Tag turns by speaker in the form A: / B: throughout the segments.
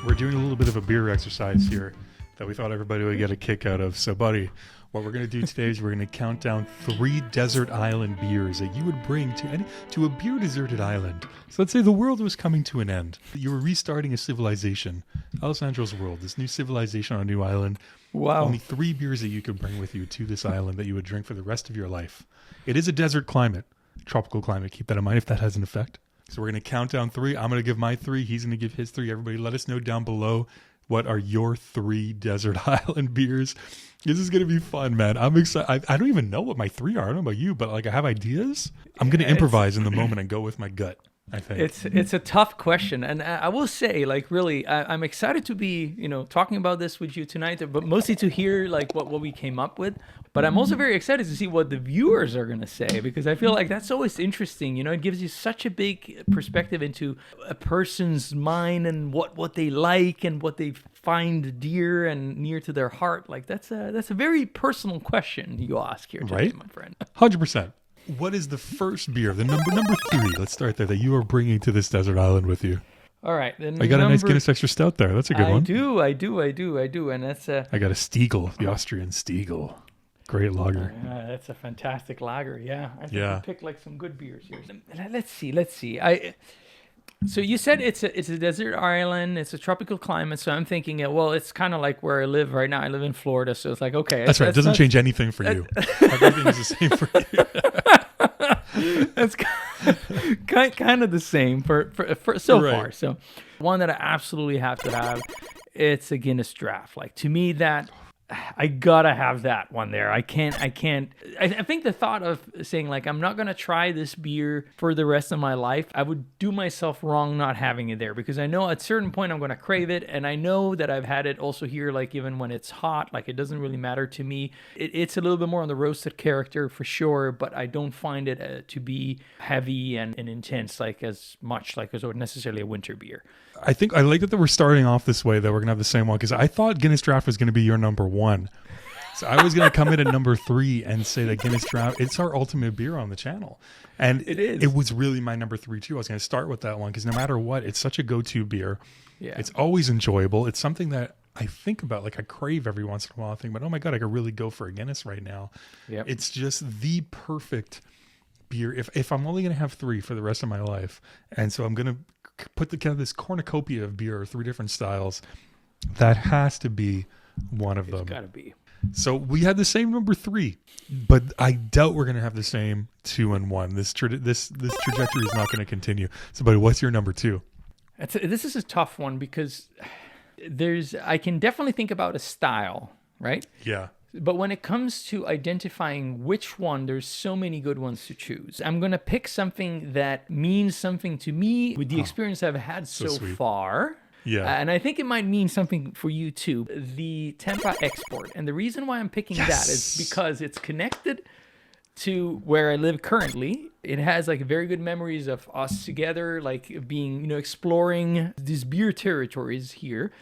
A: we're doing a little bit of a beer exercise here that we thought everybody would get a kick out of. So, buddy, what we're going to do today is we're going to count down 3 desert island beers that you would bring to a beer deserted island. So let's say the world was coming to an end. You were restarting a civilization. Alessandro's world, this new civilization on a new island.
B: Wow.
A: Only 3 beers that you could bring with you to this island that you would drink for the rest of your life. It is a desert climate, tropical climate. Keep that in mind if that has an effect. So we're going to count down 3. I'm going to give my 3. He's going to give his 3. Everybody let us know down below what are your 3 desert island beers. This is going to be fun, man. I'm excited. I don't even know what my 3 are. I don't know about you, but like I have ideas. I'm going to improvise in the moment and go with my gut, I think.
B: It's a tough question. And I will say, like, really, I'm excited to be, talking about this with you tonight, but mostly to hear like what we came up with. But I'm also very excited to see what the viewers are going to say, because I feel like that's always interesting. It gives you such a big perspective into a person's mind and what they like and what they find dear and near to their heart. Like that's a very personal question you ask here today,
A: right,
B: my friend.
A: 100%. What is the first beer, the number 3? Let's start there, that you are bringing to this desert island with you.
B: All right.
A: I got a nice Guinness Extra Stout there. That's a good one.
B: I do. And that's
A: I got a Stiegel, the Austrian Stiegel. Great lager.
B: That's a fantastic lager. Yeah. I think
A: Yeah.
B: we picked like some good beers here. Let's see. So you said it's a desert island. It's a tropical climate. So I'm thinking, well, it's kind of like where I live right now. I live in Florida. So it's like, okay.
A: That's right. It doesn't change anything for you. Everything is the same for you.
B: That's kind of the same for so
A: Right.
B: far. So one that I absolutely have to have, it's a Guinness Draft. Like, to me, that I gotta have that one there. I can't. I think the thought of saying like I'm not gonna try this beer for the rest of my life, I would do myself wrong not having it there, because I know at a certain point I'm gonna crave it, and I know that I've had it also here. Like even when it's hot, like it doesn't really matter to me. It's a little bit more on the roasted character for sure, but I don't find it to be heavy and intense like as much like as necessarily a winter beer.
A: I think I like that we're starting off this way, that we're going to have the same one, because I thought Guinness Draft was going to be your number 1. So I was going to come in at number 3 and say that Guinness Draft, it's our ultimate beer on the channel. And
B: it is.
A: It was really my number 3 too. I was going to start with that one because no matter what, it's such a go-to beer.
B: Yeah.
A: It's always enjoyable. It's something that I think about, like I crave every once in a while. I think, but oh my God, I could really go for a Guinness right now.
B: Yep.
A: It's just the perfect beer. If I'm only going to have 3 for the rest of my life, and so I'm going to put this cornucopia of beer, 3 different styles, that has to be one of them.
B: It's gotta be.
A: So we had the same number 3, but I doubt we're going to have the same 2 and 1. This trajectory is not going to continue. So, buddy, what's your number 2?
B: This is a tough one, because I can definitely think about a style, right?
A: Yeah.
B: But when it comes to identifying which one, there's so many good ones to choose. I'm going to pick something that means something to me with the experience I've had so far.
A: Yeah.
B: And I think it might mean something for you too. The Tampa Export. And the reason why I'm picking that is because it's connected to where I live currently. It has like very good memories of us together, like being, exploring these beer territories here.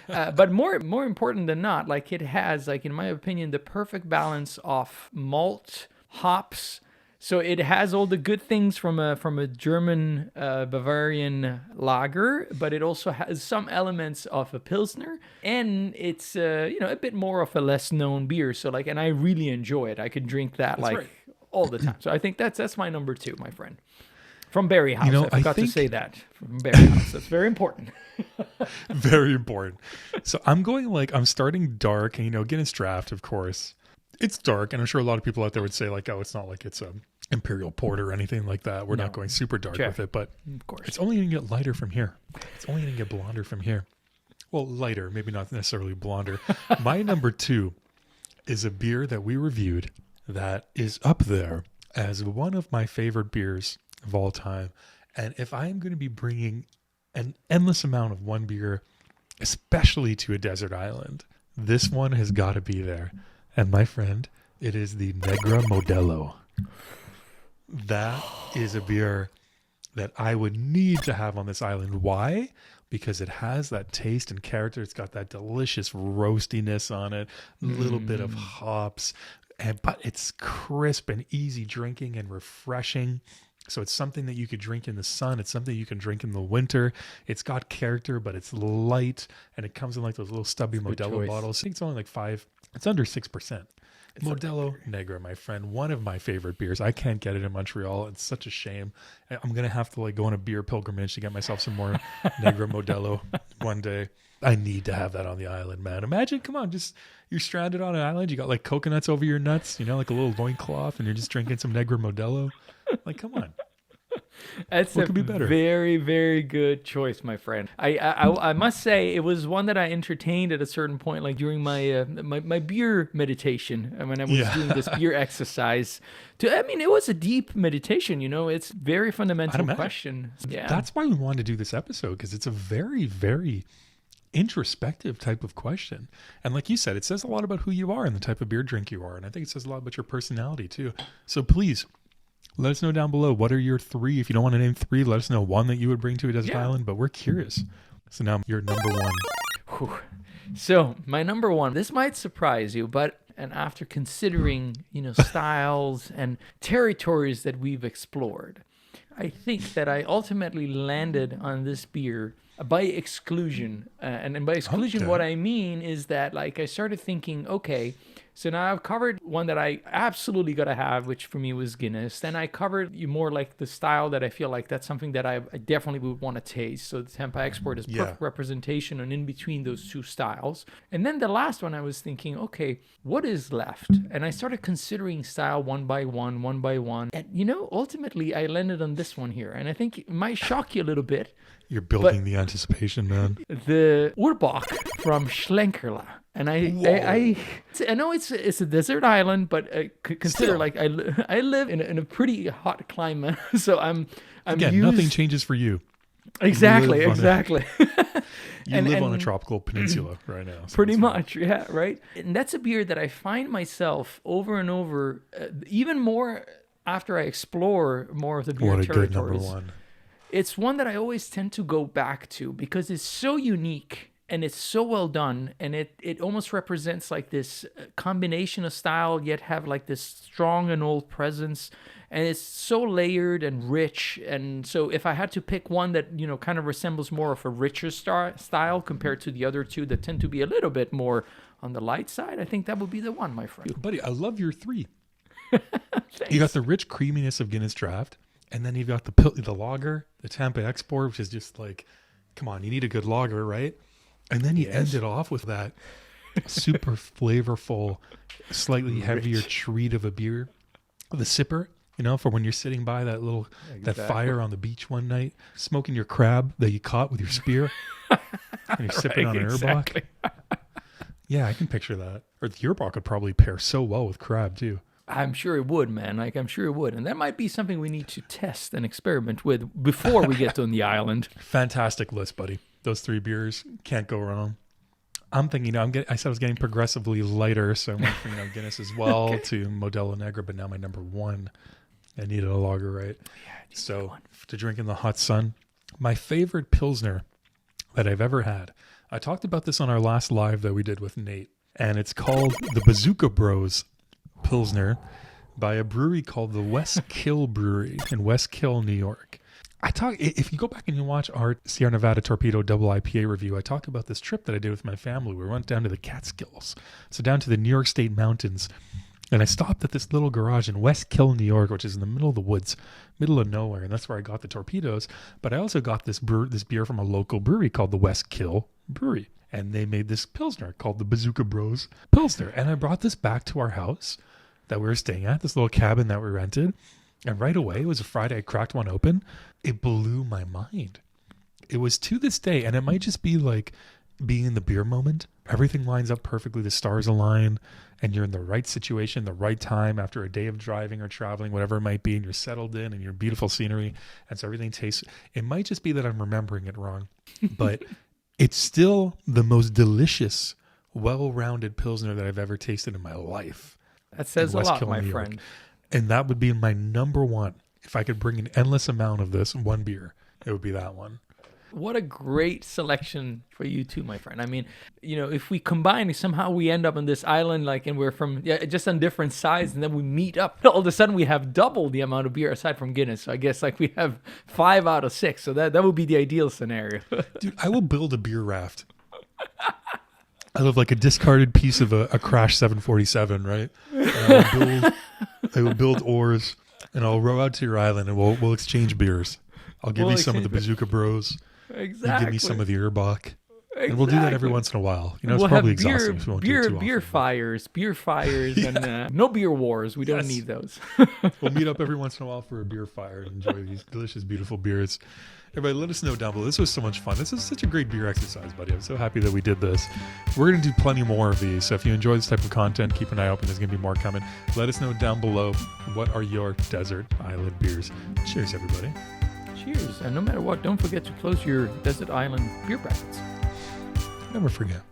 B: But more important than not, like it has, like in my opinion, the perfect balance of malt, hops. So it has all the good things from a German Bavarian lager, but it also has some elements of a Pilsner, and it's a bit more of a less known beer. So like, and I really enjoy it. I could drink that all the time. So I think that's my number 2, my friend. From Berry House. I forgot to say that. From Berry House. That's very important.
A: Very important. So I'm starting dark, and Guinness Draft, of course. It's dark, and I'm sure a lot of people out there would say like, oh, it's not like it's a Imperial Porter or anything like that. We're not going super dark with it, but
B: of course,
A: it's only going to get lighter from here. It's only going to get blonder from here. Well, lighter, maybe not necessarily blonder. My number 2 is a beer that we reviewed that is up there as one of my favorite beers of all time. And if I am going to be bringing an endless amount of one beer, especially to a desert island, this one has got to be there. And my friend, it is the Negra Modelo. That is a beer that I would need to have on this island. Why? Because it has that taste and character. It's got that delicious roastiness on it, a little bit of hops, but it's crisp and easy drinking and refreshing. So it's something that you could drink in the sun. It's something you can drink in the winter. It's got character, but it's light, and it comes in like those little stubby Modelo
B: choice.
A: bottles. I think it's only like 5. It's under 6%. Modelo Negra, my friend, one of my favorite beers. I can't get it in Montreal. It's such a shame. I'm gonna have to like go on a beer pilgrimage to get myself some more Negra Modelo one day. I need to have that on the island, man. Imagine, come on, just you're stranded on an island. You got like coconuts over your nuts, like a little loincloth, and you're just drinking some Negra Modelo. Like, come on.
B: That's
A: What
B: a
A: could be better?
B: very, very good choice, my friend. I must say it was one that I entertained at a certain point, like during my my beer meditation, when I was doing this beer exercise. It was a deep meditation. It's very fundamental question. Yeah,
A: That's why we wanted to do this episode, because it's a very, very introspective type of question. And like you said, it says a lot about who you are and the type of beer drink you are. And I think it says a lot about your personality too. So please, let us know down below, what are your 3? If you don't want to name 3, let us know one that you would bring to a desert island, but we're curious. So now you're number 1.
B: Whew. So my number 1, this might surprise you, and after considering, styles and territories that we've explored, I think that I ultimately landed on this beer by exclusion. And by exclusion, what I mean is that like I started thinking, okay, so now I've covered one that I absolutely got to have, which for me was Guinness. Then I covered more like the style that I feel like that's something that I definitely would want to taste. So the Tampa Export is perfect representation and in between those two styles. And then the last one I was thinking, okay, what is left? And I started considering style one by one. And ultimately I landed on this one here. And I think it might shock you a little bit.
A: You're building the anticipation, man.
B: The Urbach from Schlenkerla. And I know it's a desert island, but consider like I live in a pretty hot climate, so I'm
A: Again,
B: used...
A: nothing changes for you.
B: Exactly.
A: You live on a
B: and
A: tropical peninsula right now. So
B: pretty much, yeah, right. And that's a beer that I find myself over and over, even more after I explore more of the beer territories.
A: Good number 1.
B: It's one that I always tend to go back to because it's so unique. And it's so well done, and it almost represents like this combination of style, yet have like this strong and old presence, and it's so layered and rich. And so if I had to pick one that kind of resembles more of a richer style compared to the other two that tend to be a little bit more on the light side, I think that would be the one, my friend.
A: Buddy, I love your 3. You got the rich creaminess of Guinness Draft, and then you've got the lager, the Tampa Export, which is just like, come on, you need a good lager, right? And then you end it off with that super flavorful, slightly heavier treat of a beer. The sipper, for when you're sitting by that that fire on the beach one night, smoking your crab that you caught with your spear, and you're sipping on an Urbach. Yeah, I can picture that. Or the Urbach would probably pair so well with crab too.
B: I'm sure it would, man. Like, I'm sure it would. And that might be something we need to test and experiment with before we get on the island.
A: Fantastic list, buddy. Those 3 beers, can't go wrong. I'm thinking, I said I was getting progressively lighter, so I went from Guinness as well to Modelo Negra, but now my number 1, I needed a lager, right? Yeah, so to drink in the hot sun. My favorite Pilsner that I've ever had. I talked about this on our last live that we did with Nate, and it's called the Bazooka Bros Pilsner by a brewery called the West Kill Brewery in West Kill, New York. If you go back and you watch our Sierra Nevada Torpedo Double IPA review, I talk about this trip that I did with my family. We went down to the Catskills, so down to the New York State mountains, and I stopped at this little garage in West Kill, New York, which is in the middle of the woods, middle of nowhere, and that's where I got the torpedoes. But I also got this beer from a local brewery called the West Kill Brewery, and they made this Pilsner called the Bazooka Bros Pilsner, and I brought this back to our house that we were staying at, this little cabin that we rented. And right away, it was a Friday, I cracked one open. It blew my mind. It was to this day, and it might just be like being in the beer moment. Everything lines up perfectly. The stars align, and you're in the right situation, the right time after a day of driving or traveling, whatever it might be, and you're settled in and you're beautiful scenery. And so everything tastes, it might just be that I'm remembering it wrong, but it's still the most delicious, well-rounded Pilsner that I've ever tasted in my life.
B: That says a lot, my friend.
A: And that would be my number 1. If I could bring an endless amount of this one beer, it would be that one.
B: What a great selection for you too, my friend. I mean, if we combine, somehow we end up on this island, and we're from just on different sides, and then we meet up. All of a sudden, we have double the amount of beer aside from Guinness. So I guess we have 5 out of 6. So that would be the ideal scenario.
A: Dude, I will build a beer raft. I love like a discarded piece of a Crash 747, right? And I will build oars, and I'll row out to your island, and we'll exchange beers. I'll give you some of the Bazooka Bros.
B: Exactly.
A: You give me some of the Erbach. And we'll do that every once in a while. It's
B: we'll
A: probably
B: have beer,
A: exhausting. So we won't do it too
B: beer
A: often.
B: fires, and no beer wars. We don't need those.
A: We'll meet up every once in a while for a beer fire and enjoy these delicious, beautiful beers. Everybody, let us know down below. This was so much fun. This is such a great beer exercise, buddy. I'm so happy that we did this. We're going to do plenty more of these. So if you enjoy this type of content, keep an eye open. There's going to be more coming. Let us know down below, what are your desert island beers? Cheers, everybody.
B: Cheers. And no matter what, don't forget to close your desert island beer brackets.
A: Never forget.